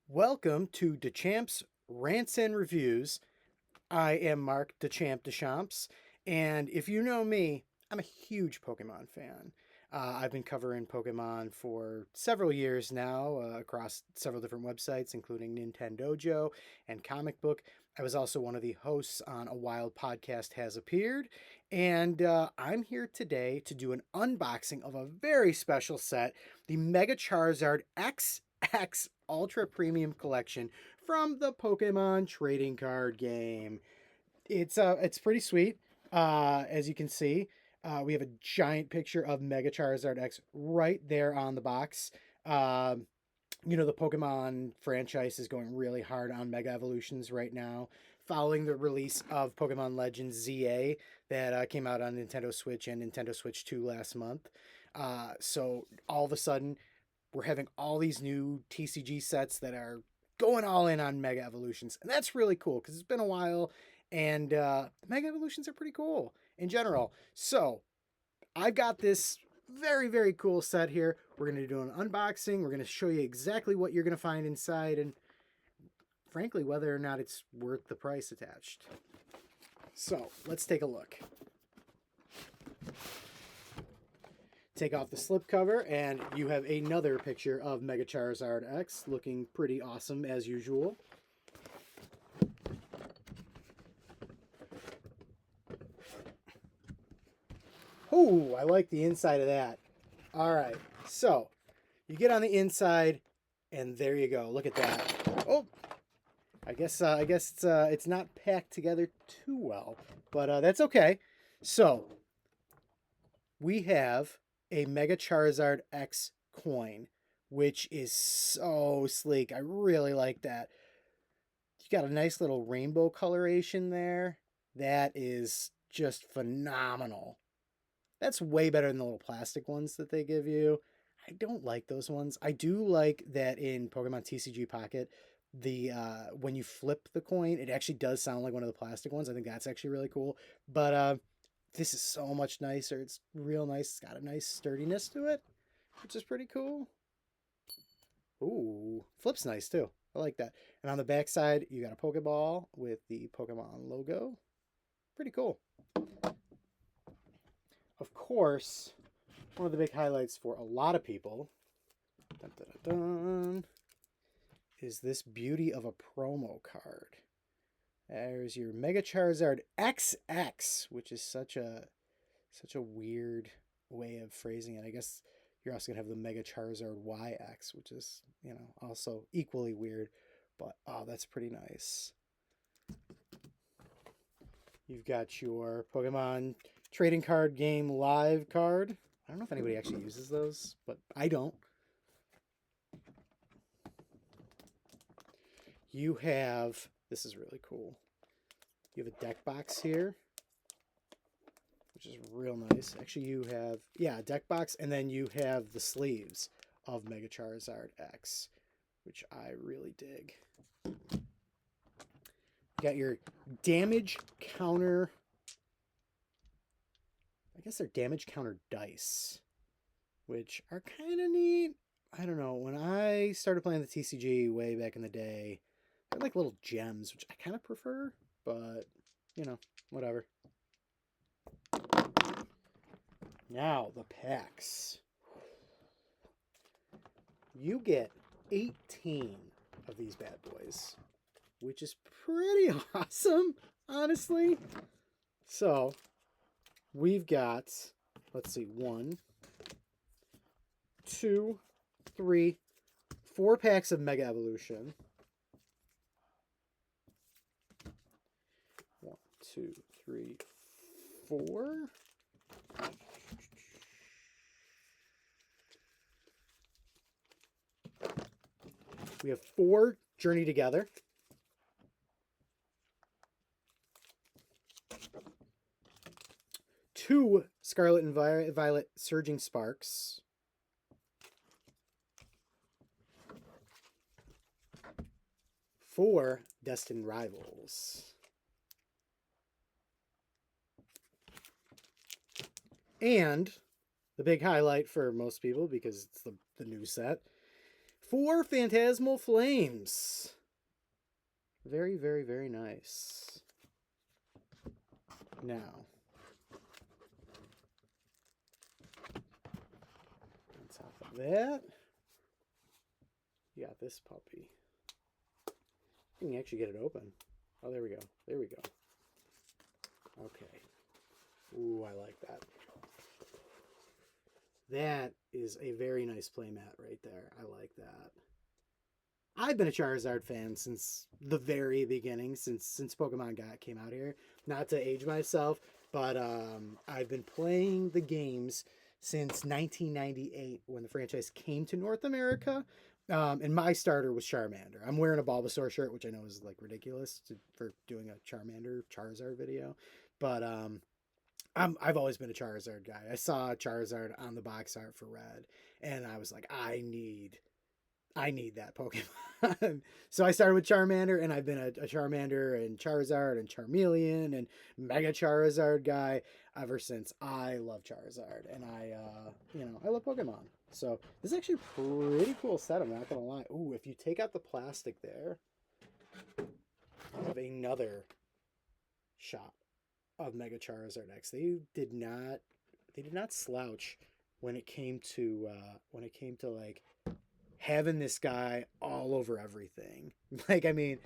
Welcome to DeChamps Rants and Reviews. I am Mark DeChamp Deschamps, and if you know me, I'm a huge Pokemon fan. I've been covering Pokemon for several years now across several different websites, including Nintendojo and Comic Book. I was also one of the hosts on A Wild Podcast Has Appeared, and I'm here today to do an unboxing of a very special set, the Mega Charizard X Ultra Premium Collection from the Pokemon trading card game. It's pretty sweet. As you can see, we have a giant picture of Mega Charizard X right there on the box. The Pokemon franchise is going really hard on Mega Evolutions right now, following the release of Pokemon Legends ZA that came out on Nintendo Switch and Nintendo Switch 2 last month. So all of a sudden, we're having all these new TCG sets that are going all in on Mega Evolutions, and that's really cool because it's been a while, and Mega Evolutions are pretty cool in general. So I've got this very, very cool set here. We're going to do an unboxing. We're going to show you exactly what you're going to find inside and, frankly, whether or not it's worth the price attached. So let's take a look. Take off the slipcover, and you have another picture of Mega Charizard X looking pretty awesome as usual. Oh, I like the inside of that. All right, so you get on the inside, and there you go. Look at that. Oh, I guess it's not packed together too well, but that's okay. So we have a Mega Charizard X coin, which is so sleek. I really like that. You got a nice little rainbow coloration there. That is just phenomenal. That's way better than the little plastic ones that they give you. I don't like those ones. I do like that in Pokemon TCG Pocket, the when you flip the coin, it actually does sound like one of the plastic ones. I think that's actually really cool. But this is so much nicer. It's real nice. It's got a nice sturdiness to it, which is pretty cool. Ooh, flip's nice too. I like that. And on the back side, you got a Pokeball with the Pokemon logo. Pretty cool. Of course, one of the big highlights for a lot of people dun, dun, dun, dun, is this beauty of a promo card. There's your Mega Charizard XX, which is such a weird way of phrasing it. I guess you're also gonna have the Mega Charizard YX, which is also equally weird. But oh, that's pretty nice. You've got your Pokemon trading card game live card. I don't know if anybody actually uses those, but I don't. You have, this is really cool. You have a deck box here, which is real nice. Actually, you have, a deck box, and then you have the sleeves of Mega Charizard X, which I really dig. You got your damage counter, I guess they're damage counter dice, which are kind of neat. I don't know. When I started playing the TCG way back in the day, they're like little gems, which I kind of prefer, but, whatever. Now, the packs. You get 18 of these bad boys, which is pretty awesome, honestly. So, we've got, let's see, 1, 2, 3, 4 packs of Mega Evolution. 1, 2, 3, 4. We have 4 Journey Together. Two Scarlet and Violet Surging Sparks. 4 Destined Rivals. And the big highlight for most people, because it's the new set, 4 Phantasmal Flames. Very, very, very nice. Now, on top of that, you got this puppy. You can actually get it open. Oh, there we go. There we go. Okay. Ooh, I like that. That is a very nice playmat right there. I like that. I've been a Charizard fan since the very beginning, since Pokemon came out here. Not to age myself, but I've been playing the games since 1998 when the franchise came to North America. And my starter was Charmander. I'm wearing a Bulbasaur shirt, which I know is like ridiculous for doing a Charmander Charizard video, but I've always been a Charizard guy. I saw Charizard on the box art for Red, and I was like, I need that Pokemon. So I started with Charmander, and I've been a Charmander and Charizard and Charmeleon and Mega Charizard guy ever since. I love Charizard, and I love Pokemon. So this is actually a pretty cool set, I'm not gonna lie. Ooh, if you take out the plastic there, you have another shot of Mega Charizard X. They did not slouch when it came to like having this guy all over everything. Like, I mean,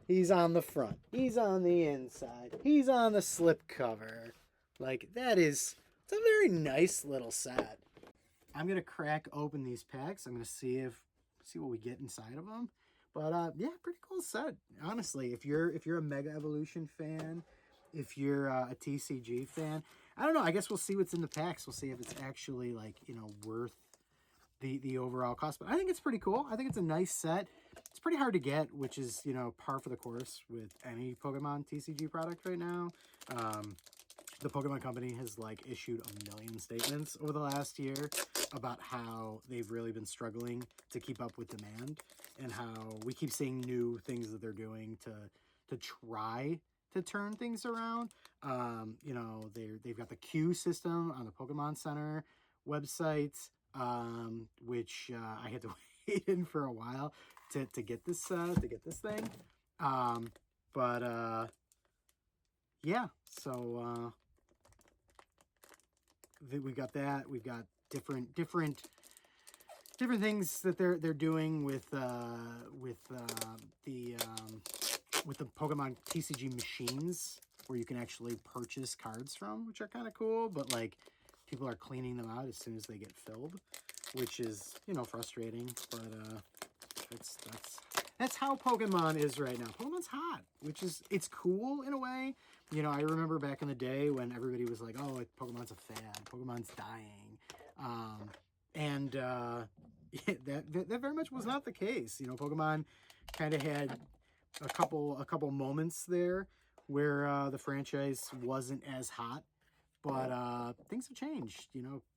he's on the front, he's on the inside, he's on the slip cover. Like, it's a very nice little set. I'm gonna crack open these packs. I'm gonna see what we get inside of them. But yeah, pretty cool set. Honestly, if you're a Mega Evolution fan, if you're a TCG fan, I don't know. I guess we'll see what's in the packs. We'll see if it's actually like worth the overall cost. But I think it's pretty cool. I think it's a nice set. It's pretty hard to get, which is par for the course with any Pokemon TCG product right now. The Pokemon Company has like issued a million statements over the last year about how they've really been struggling to keep up with demand, and how we keep seeing new things that they're doing to try to turn things around. They've got the queue system on the Pokemon Center website, which I had to wait in for a while to get this thing. Yeah, so we got that. We've got different things that they're doing with the Pokemon TCG machines, where you can actually purchase cards from, which are kind of cool. But like, people are cleaning them out as soon as they get filled, which is frustrating. But that's how Pokemon is right now. Pokemon's hot, it's cool in a way. I remember back in the day when everybody was like, oh, Pokemon's a fad, Pokemon's dying. That very much was not the case. Pokemon kind of had a couple moments there where the franchise wasn't as hot, but things have changed.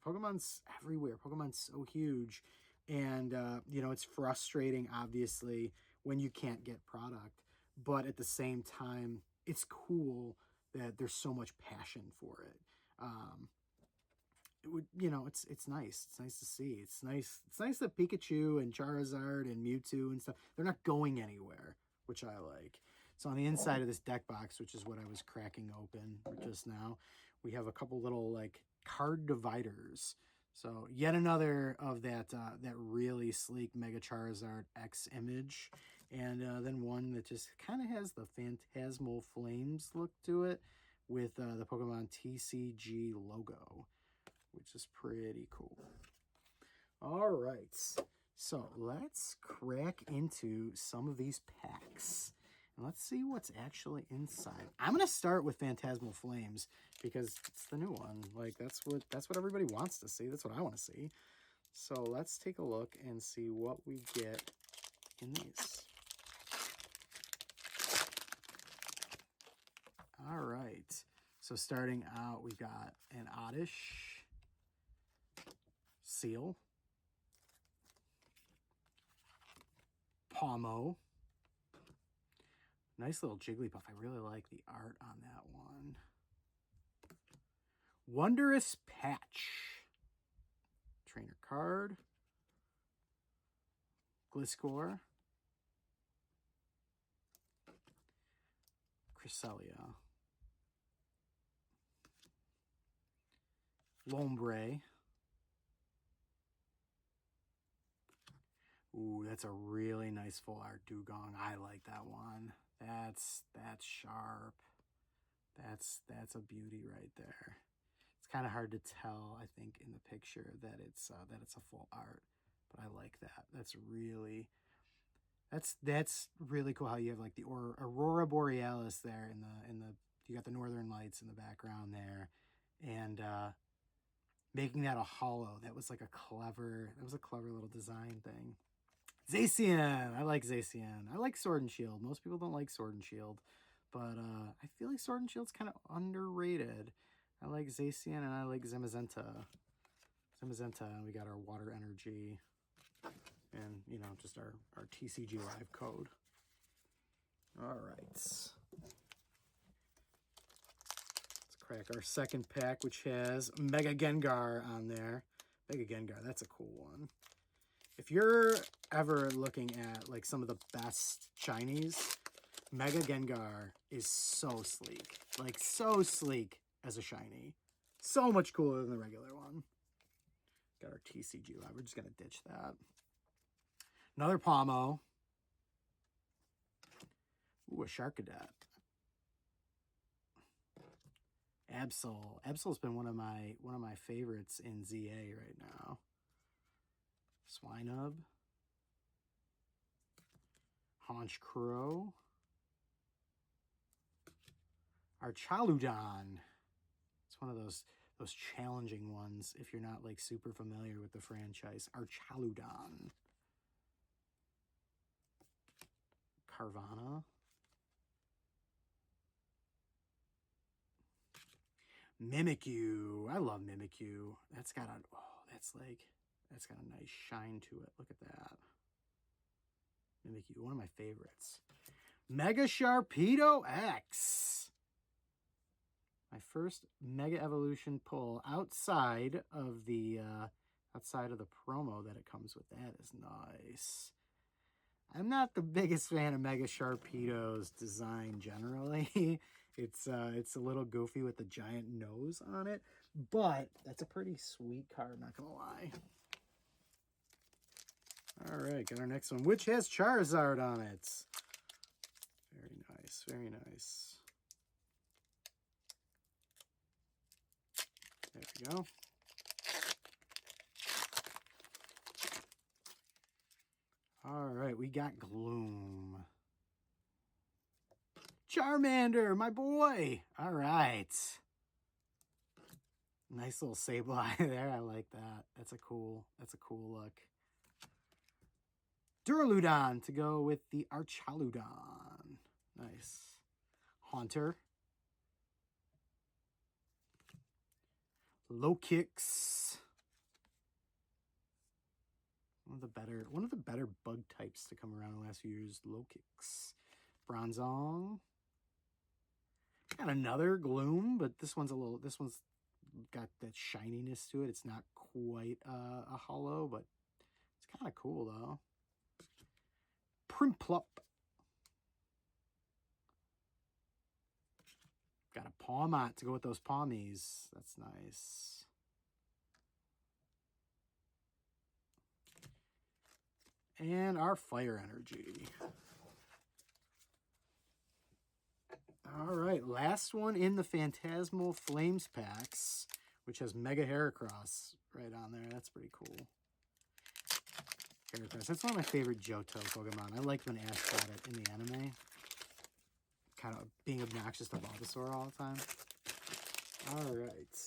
Pokemon's everywhere. Pokemon's so huge, and it's frustrating, obviously, when you can't get product, but at the same time, it's cool that there's so much passion for it. It's nice. It's nice to see. It's nice that Pikachu and Charizard and Mewtwo and stuff, they're not going anywhere, which I like. So on the inside of this deck box, which is what I was cracking open just now, we have a couple little like card dividers. So yet another of that really sleek Mega Charizard X image, and then one that just kind of has the Phantasmal Flames look to it with the Pokemon TCG logo, which is pretty cool. All right, so let's crack into some of these packs. And let's see what's actually inside. I'm gonna start with Phantasmal Flames because it's the new one. Like, that's what everybody wants to see. That's what I want to see. So let's take a look and see what we get in these. All right. So starting out, we've got an Oddish, Seal, Pawmo. Nice little Jigglypuff. I really like the art on that one. Wondrous Patch. Trainer card. Gliscor, Cresselia, Lombre. Ooh, that's a really nice full art Dugong. I like that one. That's sharp. That's a beauty right there. It's kind of hard to tell, I think, in the picture that it's a full art, but I like that. That's really cool how you have like the Aurora Borealis there in the you got the Northern Lights in the background there, and making that a hollow. That was a clever little design thing. Zacian! I like Zacian. I like Sword and Shield. Most people don't like Sword and Shield, but I feel like Sword and Shield's kind of underrated. I like Zacian and I like Zamazenta. And we got our Water Energy and, you know, just our TCG Live code. All right. Let's crack our second pack, which has Mega Gengar on there. Mega Gengar, that's a cool one. If you're ever looking at like some of the best shinies, Mega Gengar is so sleek. Like so sleek as a shiny. So much cooler than the regular one. Got our TCG Live. We're just going to ditch that. Another Pomo. Ooh, a Sharkadet. Absol. Absol's been one of my favorites in ZA right now. Swinub. Haunch Crow. Our Chaludon. It's one of those challenging ones if you're not like super familiar with the franchise. Our Chaludon. Carvana. Mimikyu. I love Mimikyu. That's got a nice shine to it. Look at that. Mimikyu, one of my favorites. Mega Sharpedo X. My first Mega Evolution pull outside of the promo that it comes with. That is nice. I'm not the biggest fan of Mega Sharpedo's design generally. It's a little goofy with the giant nose on it, but that's a pretty sweet card, not gonna lie. All right, got our next one, which has Charizard on it. Very nice, very nice. There we go. All right, we got Gloom. Charmander, my boy. All right. Nice little Sableye there. I like that. That's a cool look. Duraludon to go with the Archaludon. Nice. Haunter. Low Kicks. One of the better bug types to come around in the last few years. Low Kicks. Bronzong. Got another Gloom, but this one's got that shininess to it. It's not quite a hollow, but it's kind of cool though. Primplup. Got a Pawmot to go with those Pawmies. That's nice. And our Fire Energy. All right, last one in the Phantasmal Flames packs, which has Mega Heracross right on there. That's pretty cool. Heracross. That's one of my favorite Johto Pokemon. I like when Ash got it in the anime. Kind of being obnoxious to Bulbasaur all the time. All right.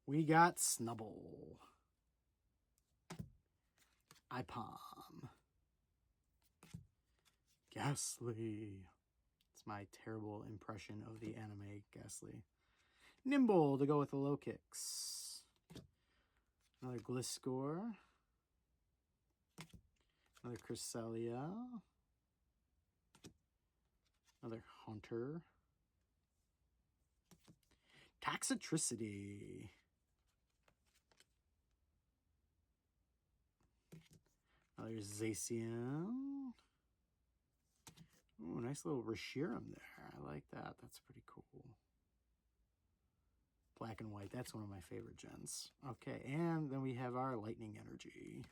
We got Snubble. Ipom. Ghastly. It's my terrible impression of the anime Ghastly. Nimble to go with the Low Kicks. Another Gliscor. Another Cresselia. Another Haunter. Toxicity. Another Zacian. Ooh, nice little Reshiram there. I like that. That's pretty cool. Black and white. That's one of my favorite gens. Okay, and then we have our Lightning Energy.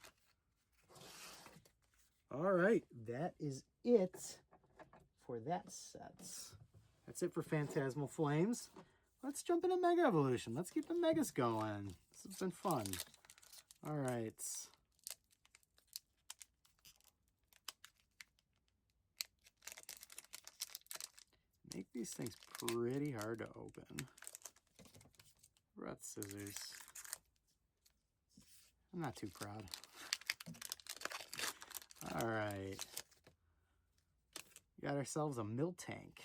All right, that is it for that set. That's it for Phantasmal Flames. Let's jump into Mega Evolution. Let's keep the Megas going. This has been fun. All right. Make these things pretty hard to open. Brought scissors. I'm not too proud. All right. Got ourselves a Miltank.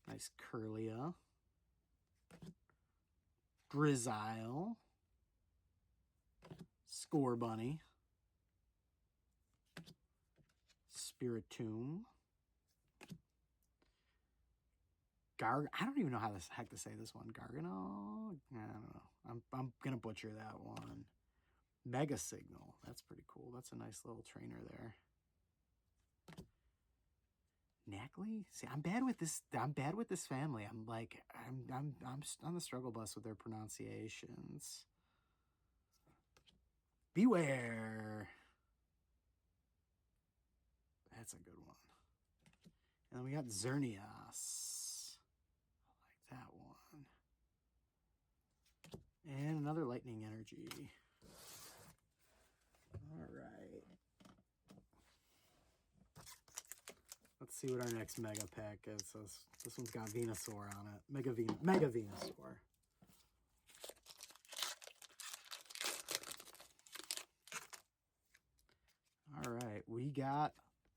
Nice Curlia. Drizzile. Score Bunny. Spiritomb. I don't even know how the heck to say this one. Gargano? I don't know. I'm gonna butcher that one. Mega Signal. That's pretty cool. That's a nice little trainer there. Knackley? See, I'm bad with this. I'm bad with this family. I'm on the struggle bus with their pronunciations. Beware. That's a good one. And then we got Xerneas. I like that one. And another Lightning Energy. All right. Let's see what our next Mega Pack is. This one's got Venusaur on it. Mega Venusaur. All right, we got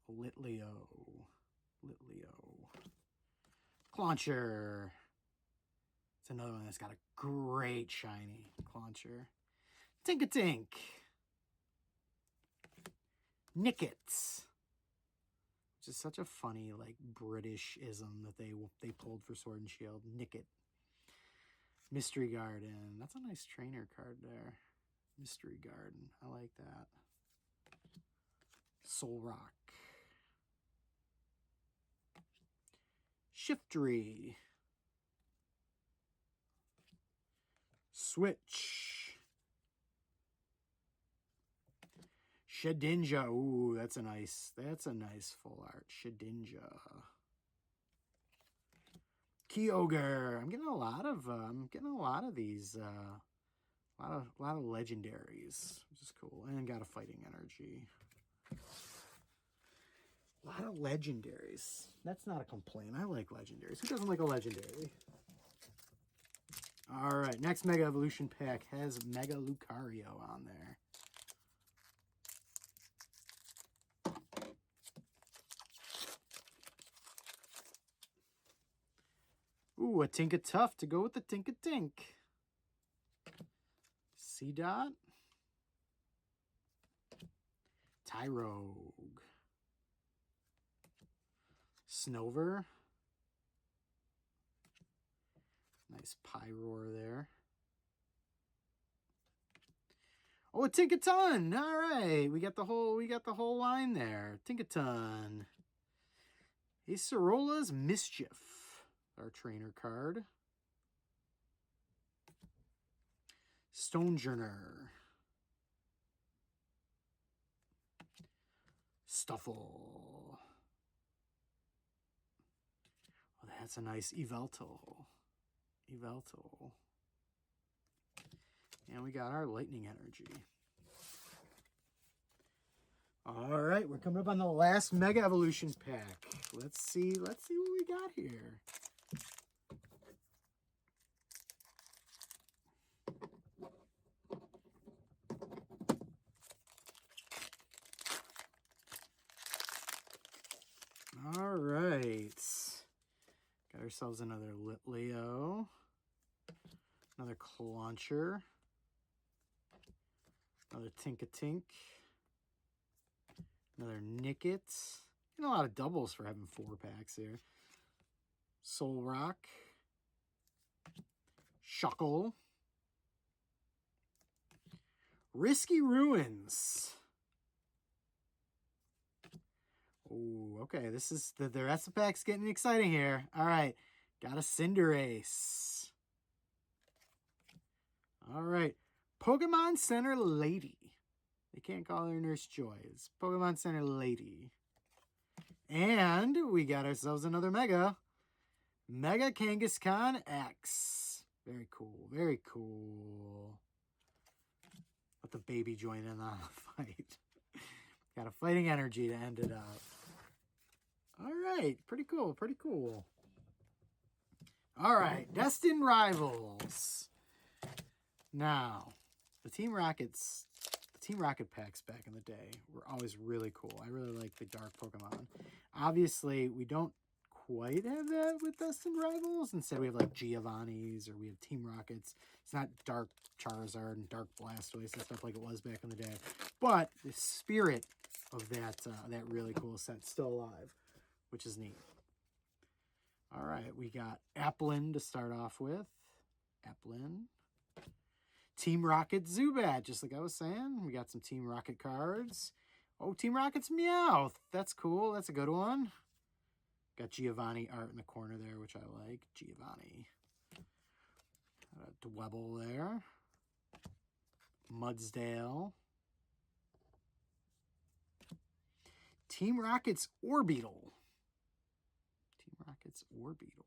Litleo. Clauncher. It's another one that's got a great shiny Clauncher. Tinkatink. Nickets. Which is such a funny, like, British-ism that they pulled for Sword and Shield. Nicket. Mystery Garden. That's a nice trainer card there. Mystery Garden. I like that. Soul Rock. Shiftry. Switch. Shedinja. Ooh, that's a nice full art. Shedinja. Kyogre. I'm getting a lot of these a lot of legendaries, which is cool. And got a Fighting Energy. A lot of legendaries. That's not a complaint. I like legendaries. Who doesn't like a legendary? All right, next Mega Evolution pack has Mega Lucario on there. Ooh, a Tinkatuff to go with the Tinkatink. C-Dot. Tyrogue. Snover. Nice Pyroar there. Oh, a Tinkaton! All right, we got the whole line there. Tinkaton. Acerola's Mischief, our trainer card. Stonejourner. Stuffle. Oh, that's a nice Yveltal. And we got our Lightning Energy. All right, we're coming up on the last Mega Evolution pack. Let's see what we got here. All right. Got ourselves another Litleo. Another Clauncher. Another Tinkatink. Another Nickit. Getting a lot of doubles for having 4 packs here. Soul Rock. Shuckle. Risky Ruins. Oh, okay. This is the rest of the pack's getting exciting here. All right. Got a Cinderace. All right. Pokemon Center Lady. They can't call her Nurse Joy. It's Pokemon Center Lady. And we got ourselves another Mega. Mega Kangaskhan X. Very cool. Very cool. Let the baby join in on the fight. Got a fighting energy to end it up. All right. Pretty cool. Pretty cool. All right. Destined Rivals. Now, the Team Rocket packs back in the day were always really cool. I really like the dark Pokemon. Obviously, we don't quite have that with Destined Rivals. Instead, we have like Giovanni's or we have Team Rockets. It's not dark Charizard and dark Blastoise and stuff like it was back in the day. But the spirit of that really cool set's still alive, which is neat. All right, we got Applin to start off with. Applin. Team Rocket Zubat, just like I was saying. We got some Team Rocket cards. Oh, Team Rocket's Meowth. That's cool. That's a good one. Got Giovanni art in the corner there, which I like. Giovanni. Dwebble there. Mudsdale. Team Rocket's Orbeetle. Team Rocket's Orbeetle.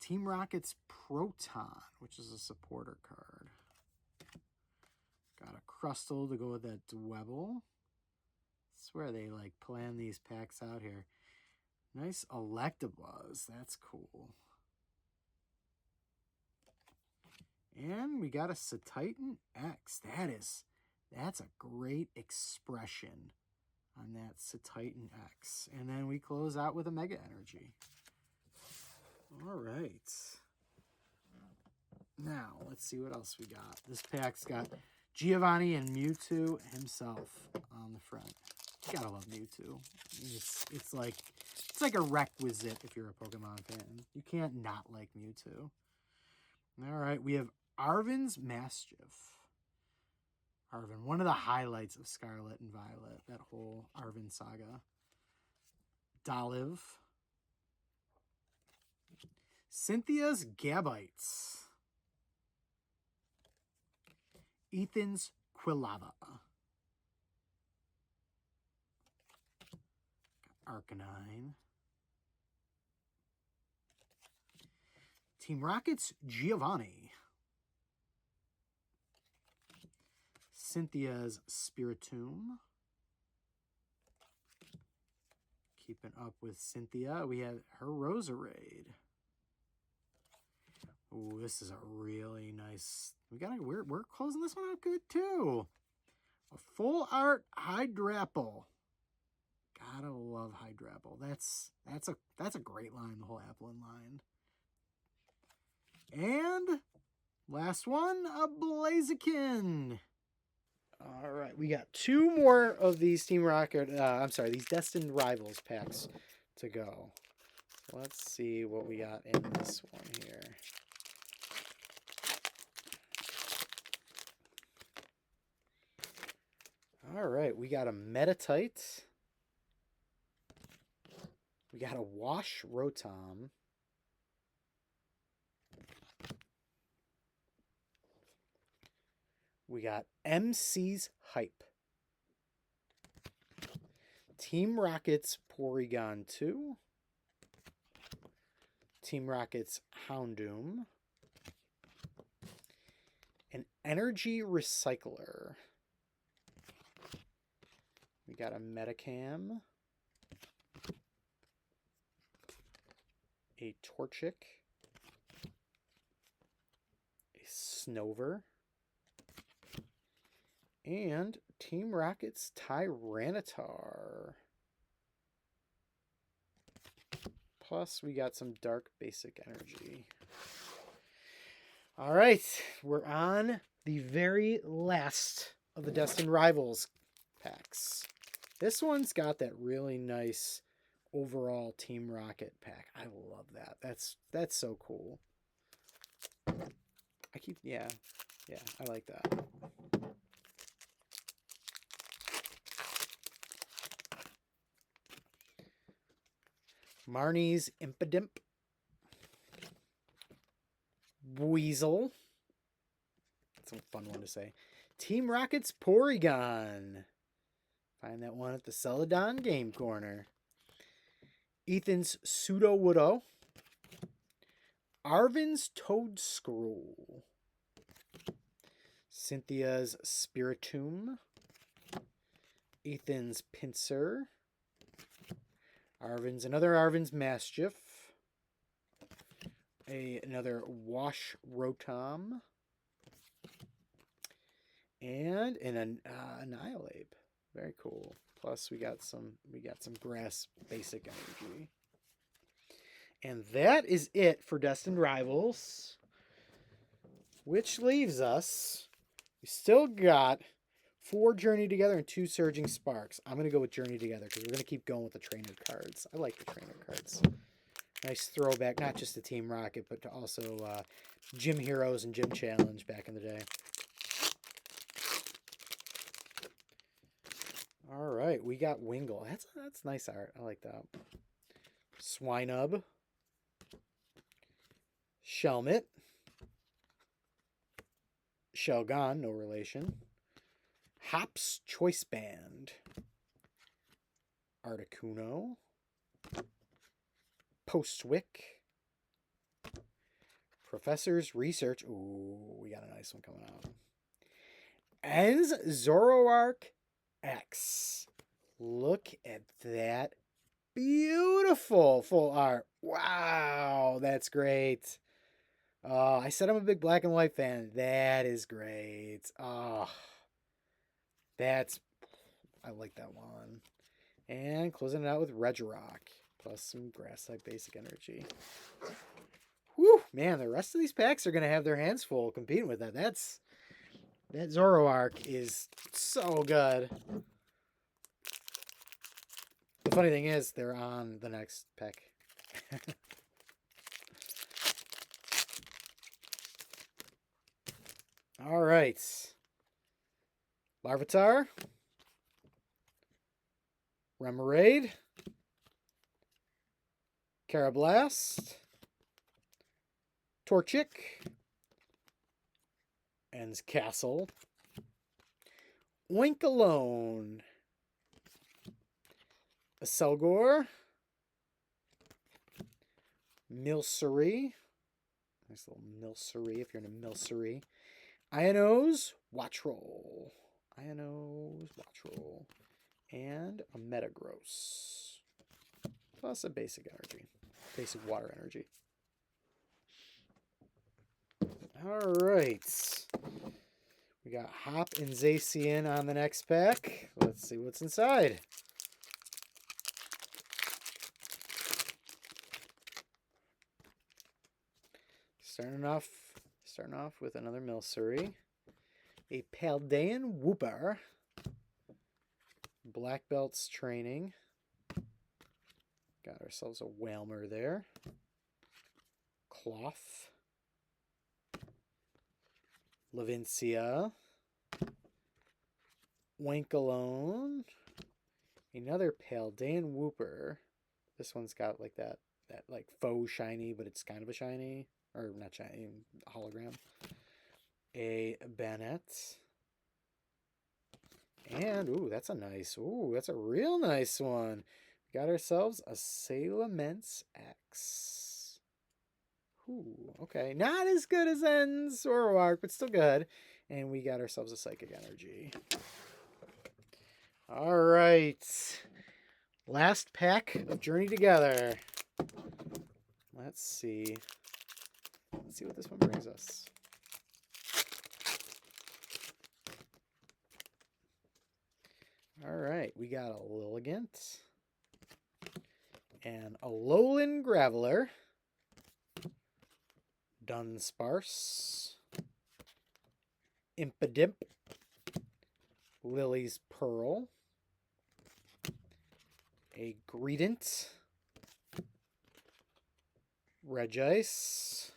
Team Rocket's Proton, which is a supporter card. Got a Crustle to go with that Dwebble. I swear they like plan these packs out here. Nice Electabuzz. That's cool. And we got a Cetitan X. That's a great expression on that Cetitan X. And then we close out with a Mega Energy. All right. Now, let's see what else we got. This pack's got Giovanni and Mewtwo himself on the front. You gotta love Mewtwo. It's like a requisite if you're a Pokemon fan. You can't not like Mewtwo. All right, we have Arven's Mastiff. Arven, one of the highlights of Scarlet and Violet, that whole Arven saga. Dolive. Cynthia's Gabites. Ethan's Quilava. Arcanine. Team Rocket's Giovanni. Cynthia's Spiritomb. Keeping up with Cynthia, we have her Roserade. Oh, this is a really nice. We're closing this one out good too. A full art Hydrapple. Gotta love Hydrapple. That's a great line. The whole Applin line. And last one, a Blaziken. All right, we got two more of these Team Rocket. These Destined Rivals packs to go. So let's see what we got in this one here. All right, we got a Metatite. We got a Wash Rotom. We got MC's Hype. Team Rocket's Porygon 2. Team Rocket's Houndoom. An Energy Recycler. We got a Metacam. A Torchic. A Snover. And Team Rocket's Tyranitar. Plus, we got some Dark Basic Energy. All right, we're on the very last of the Destined Rivals packs. This one's got that really nice overall Team Rocket pack. I love that. That's so cool. Yeah, I like that. Marnie's Impidimp. Weasel. That's a fun one to say. Team Rocket's Porygon. Find that one at the Celadon Game Corner. Ethan's Pseudo-Woodo. Arvin's Toadscroll. Cynthia's Spiritomb. Ethan's Pinsir. Another Arvin's Mastiff. Another Wash Rotom. And an Annihilape. Very cool. Plus we got some grass basic energy. And that is it for Destined Rivals. Which leaves us, we still got 4 Journey Together and 2 Surging Sparks. I'm going to go with Journey Together because we're going to keep going with the trainer cards. I like the trainer cards. Nice throwback, not just to Team Rocket, but to also Gym Heroes and Gym Challenge back in the day. All right, we got Wingull. That's nice art. I like that. Swinub. Shelmet. Shelgon, no relation. Hop's Choice Band. Articuno. Postwick. Professor's Research. Ooh, we got a nice one coming out. Ends Zoroark X. Look at that beautiful full art. Wow, that's great. I said I'm a big black and white fan. That is great. I like that one. And closing it out with Regirock. Plus some grass-type basic energy. Whew, man, the rest of these packs are going to have their hands full competing with that. That Zoroark is so good. The funny thing is, they're on the next pack. All right. Larvitar. Remoraid. Carablast. Torchic. Ends Castle. Winkalone. A Selgor. Milcery. Nice little Milcery if you're in a Milcery. Iono's Watchroll. And a Metagross. Plus a basic energy. Basic water energy. Alright. We got Hop and Zacian on the next pack. Let's see what's inside. Starting off with another Milcery. A Paldean Wooper. Black Belts Training. Got ourselves a Whalmer there. Cloth. Lavincia. Winkalone. Another Paldean Wooper. This one's got like that like faux shiny, but it's kind of a shiny. Or not shiny, hologram. A Bennett. And, ooh, that's a real nice one. We got ourselves a Salamence X. Ooh, okay. Not as good as Ends Zoroark, but still good. And we got ourselves a Psychic Energy. All right. Last pack of Journey Together. Let's see. Let's see what this one brings us. All right, we got a Lilligant and a Alolan Graveler, Dunsparce, Impidimp, Lily's Pearl, a Greedent, Regice,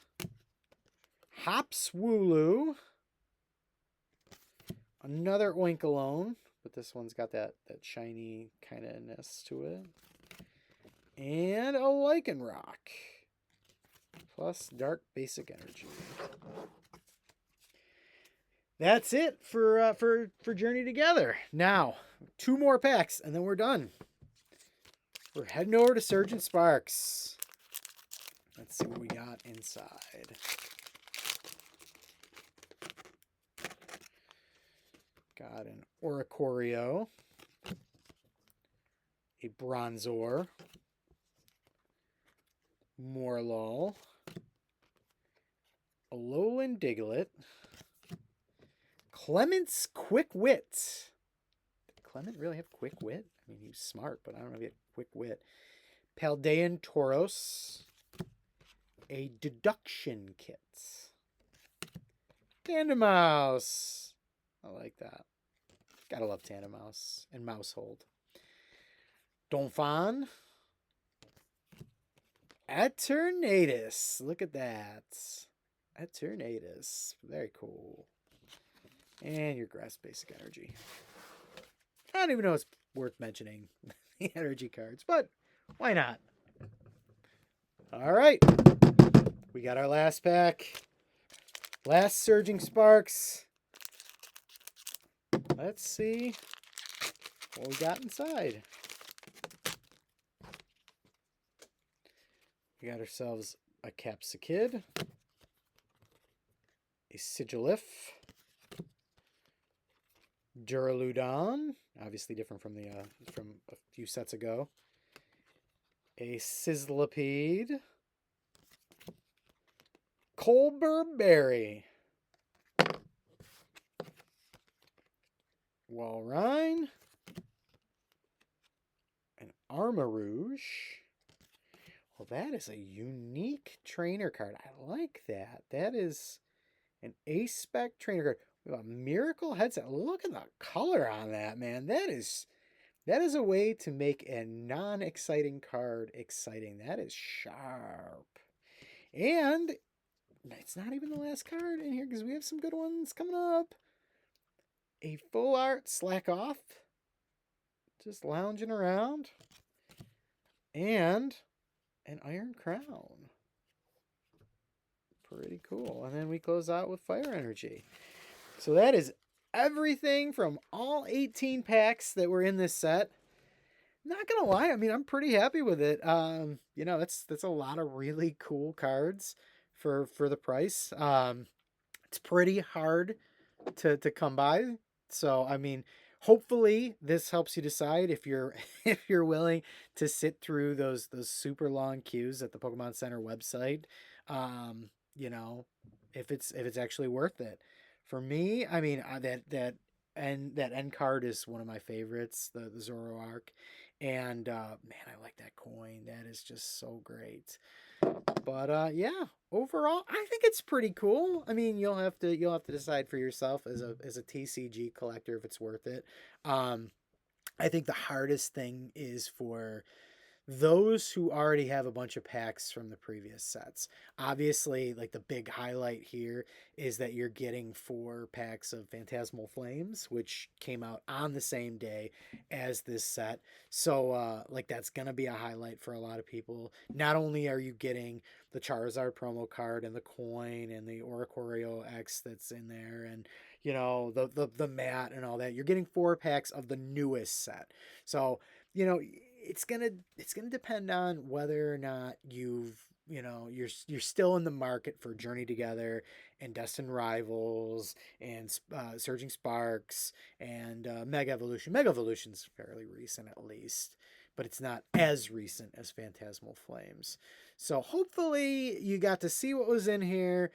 Hop's Wooloo, Another Oinkalone, but this one's got that shiny kind of ness to it. And a Lycanroc. Plus Dark Basic Energy. That's it for Journey Together. Now, 2 more packs, and then we're done. We're heading over to Surgeon Sparks. Let's see what we got inside. Got an Oricorio, a Bronzor, Morlul, a Alolan Diglett, Clement's Quick Wit. Did Clement really have Quick Wit? I mean, he was smart, but I don't know if he had Quick Wit. Paldean Tauros, a Deduction Kit, Tandemaus. I like that. Gotta love Tandemaus and Mousehold. Donphan. Eternatus. Look at that. Eternatus. Very cool. And your Grass Basic Energy. I don't even know if it's worth mentioning the energy cards, but why not? All right. We got our last pack. Last Surging Sparks. Let's see what we got inside. We got ourselves a Capsakid, a Sigilif, Duraludon, obviously different from from a few sets ago, a Sizzlipede, Colbur Walrein, an Armarouge. Well, that is a unique trainer card. I like that. That is an A-Spec trainer card. We have a Miracle headset. Look at the color on that, man. That is a way to make a non-exciting card exciting. That is sharp. And it's not even the last card in here because we have some good ones coming up. A full art Slack Off. Just lounging around. And an Iron Crown. Pretty cool. And then we close out with Fire Energy. So that is everything from all 18 packs that were in this set. Not gonna lie, I mean, I'm pretty happy with it. You know, that's a lot of really cool cards for the price. It's pretty hard to come by. So I mean, hopefully this helps you decide if you're if you're willing to sit through those super long queues at the Pokemon Center website. You know, if it's actually worth it. For me, I mean, that end card is one of my favorites, the Zoroark. And man, I like that coin. That is just so great. But yeah, overall, I think it's pretty cool. I mean, you'll have to decide for yourself as a TCG collector if it's worth it. I think the hardest thing is for those who already have a bunch of packs from the previous sets. Obviously, like the big highlight here is that you're getting 4 packs of Phantasmal Flames, which came out on the same day as this set. So like that's gonna be a highlight for a lot of people. Not only are you getting the Charizard promo card and the coin and the Oricorio X that's in there, and you know the mat and all that, you're getting 4 packs of the newest set. So you know, it's gonna depend on whether or not you're still in the market for Journey Together and Destined Rivals and Surging Sparks and Mega Evolution. Mega Evolution's fairly recent at least, but it's not as recent as Phantasmal Flames. So hopefully you got to see what was in here.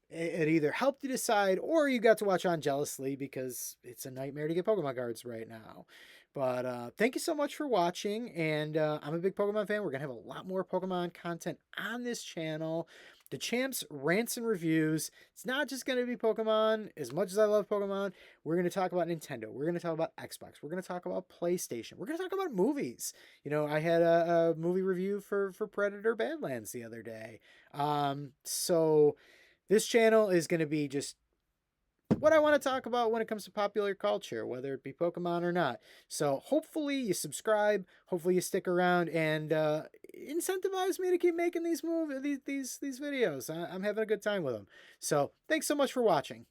It either helped you decide or you got to watch on jealously because it's a nightmare to get Pokemon cards right now. But thank you so much for watching, and I'm a big Pokemon fan. We're going to have a lot more Pokemon content on this channel. The Champs Rants and Reviews. It's not just going to be Pokemon. As much as I love Pokemon, we're going to talk about Nintendo. We're going to talk about Xbox. We're going to talk about PlayStation. We're going to talk about movies. You know, I had a movie review for Predator Badlands the other day. So this channel is going to be just what I want to talk about when it comes to popular culture, whether it be Pokemon or not. So hopefully you subscribe, hopefully you stick around, and incentivize me to keep making these videos. I'm having a good time with them. So thanks so much for watching.